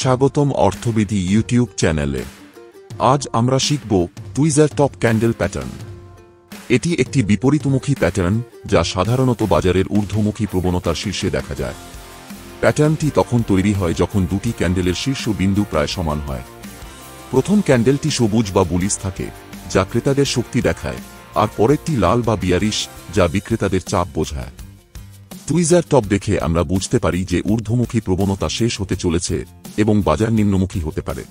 স্বাগতম অর্থবিধি ইউটিউব চ্যানেলে। আজ আমরা শিখব টুইজার টপ ক্যান্ডেল প্যাটার্ন। এটি একটি বিপরীতমুখী প্যাটার্ন যা সাধারণত বাজারের ঊর্ধ্বমুখী প্রবণতার শীর্ষে দেখা যায়। প্যাটার্নটি তখন তৈরি হয় যখন দুটি ক্যান্ডেলের শীর্ষ বিন্দু প্রায় সমান হয়। প্রথম ক্যান্ডেলটি সবুজ বা বুলিশ থাকে, যা ক্রেতাদের শক্তি দেখায়, আর পরেরটি লাল বা বিয়ারিশ, যা বিক্রেতাদের চাপ বোঝায়। টুইজার টপ দেখে আমরা বুঝতে পারি যে ঊর্ধ্বমুখী প্রবণতা শেষ হতে চলেছে এবং বাজার নিম্নমুখী হতে পারে।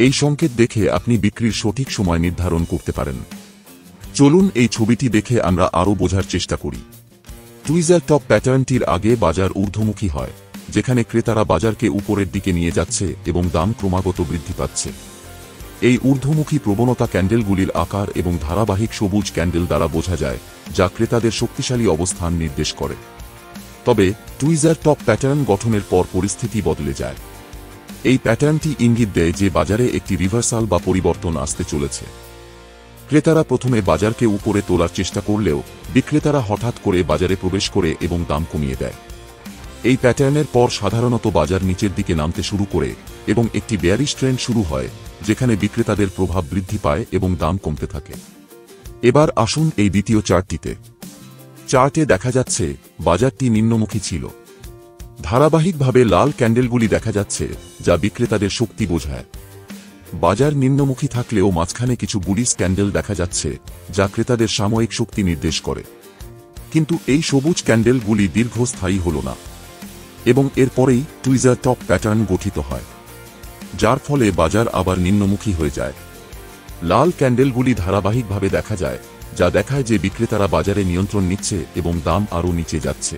এই সংকেত দেখে আপনি বিক্রির সঠিক সময় নির্ধারণ করতে পারেন। চলুন এই ছবিটি দেখে আমরা আরও বোঝার চেষ্টা করি। টুইজার টপ প্যাটার্নটির আগে বাজার ঊর্ধ্বমুখী হয়, যেখানে ক্রেতারা বাজারকে উপরের দিকে নিয়ে যাচ্ছে এবং দাম ক্রমাগত বৃদ্ধি পাচ্ছে। এই ঊর্ধ্বমুখী প্রবণতা ক্যান্ডেলগুলির আকার এবং ধারাবাহিক সবুজ ক্যান্ডেল দ্বারা বোঝা যায়, যা ক্রেতাদের শক্তিশালী অবস্থান নির্দেশ করে। তবে টুইজার টপ প্যাটার্ন গঠনের পর পরিস্থিতি বদলে যায়। এই প্যাটার্নটি ইঙ্গিত দেয় যে বাজারে একটি রিভার্সাল বা পরিবর্তন আসতে চলেছে। ক্রেতারা প্রথমে বাজারকে উপরে তোলার চেষ্টা করলেও বিক্রেতারা হঠাৎ করে বাজারে প্রবেশ করে এবং দাম কমিয়ে দেয়। এই প্যাটার্নের পর সাধারণত বাজার নিচের দিকে নামতে শুরু করে এবং একটি বেয়ারিশ ট্রেন্ড শুরু হয়, যেখানে বিক্রেতাদের প্রভাব বৃদ্ধি পায় এবং দাম কমতে থাকে। এবার আসুন এই দ্বিতীয় চার্টটিতে। চার্টে দেখা যাচ্ছে বাজারটি নিম্নমুখী ছিল। ধারাবাহিকভাবে লাল ক্যান্ডেলগুলি দেখা যাচ্ছে, যা বিক্রেতাদের শক্তি বোঝায়। বাজার নিম্নমুখী থাকলেও মাঝখানে কিছু বুলিশ ক্যান্ডেল দেখা যাচ্ছে, যা ক্রেতাদের সাময়িক শক্তি নির্দেশ করে। কিন্তু এই সবুজ ক্যান্ডেলগুলি দীর্ঘস্থায়ী হল না এবং এরপরেই টুইজার টপ প্যাটার্ন গঠিত হয়, যার ফলে বাজার আবার নিম্নমুখী হয়ে যায়। লাল ক্যান্ডেলগুলি ধারাবাহিকভাবে দেখা যায়, যা দেখায় যে বিক্রেতারা বাজারে নিয়ন্ত্রণ নিচ্ছে এবং দাম আরও নিচে যাচ্ছে।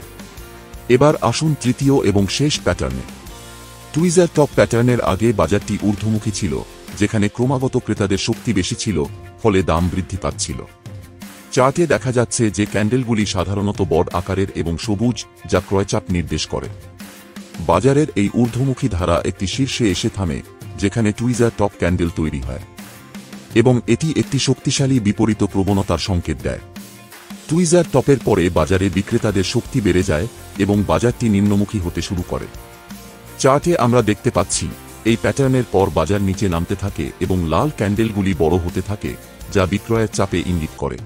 এবার আসুন তৃতীয় এবং শেষ প্যাটার্নে। টুইজার টপ প্যাটার্নের আগে বাজারটি ঊর্ধ্বমুখী ছিল, যেখানে ক্রমাগত ক্রেতাদের শক্তি বেশি ছিল, ফলে দাম বৃদ্ধি পাচ্ছিল। চার্টে দেখা যাচ্ছে যে ক্যান্ডেলগুলি সাধারণত বড় আকারের এবং সবুজ, যা ক্রয়চাপ নির্দেশ করে। বাজারের এই ঊর্ধ্বমুখী ধারা একটি শীর্ষে এসে থামে, যেখানে টুইজার টপ ক্যান্ডেল তৈরি হয়, এবং এটি একটি শক্তিশালী বিপরীত প্রবণতার সংকেত দেয়। টুইজার টপের পরে বাজারে বিক্রেতাদের শক্তি বেড়ে যায় এবং বাজারটি নিম্নমুখী হতে শুরু করে। চার্টে আমরা দেখতে পাচ্ছি এই প্যাটার্নের পর বাজার নিচে নামতে থাকে এবং লাল ক্যান্ডেলগুলি বড় হতে থাকে, যা বিক্রয়ের চাপে ইঙ্গিত করে।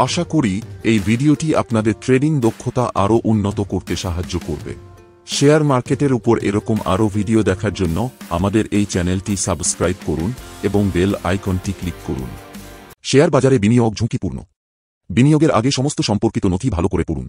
আশা করি এই ভিডিওটি আপনাদের ট্রেডিং দক্ষতা আরও উন্নত করতে সাহায্য করবে। শেয়ার মার্কেটের উপর এরকম আরও ভিডিও দেখার জন্য আমাদের এই চ্যানেলটি সাবস্ক্রাইব করুন এবং বেল আইকনটি ক্লিক করুন। শেয়ার বাজারে বিনিয়োগ ঝুঁকিপূর্ণ। বিনিয়োগের আগে সমস্ত সম্পর্কিত নথি ভালো করে পড়ুন।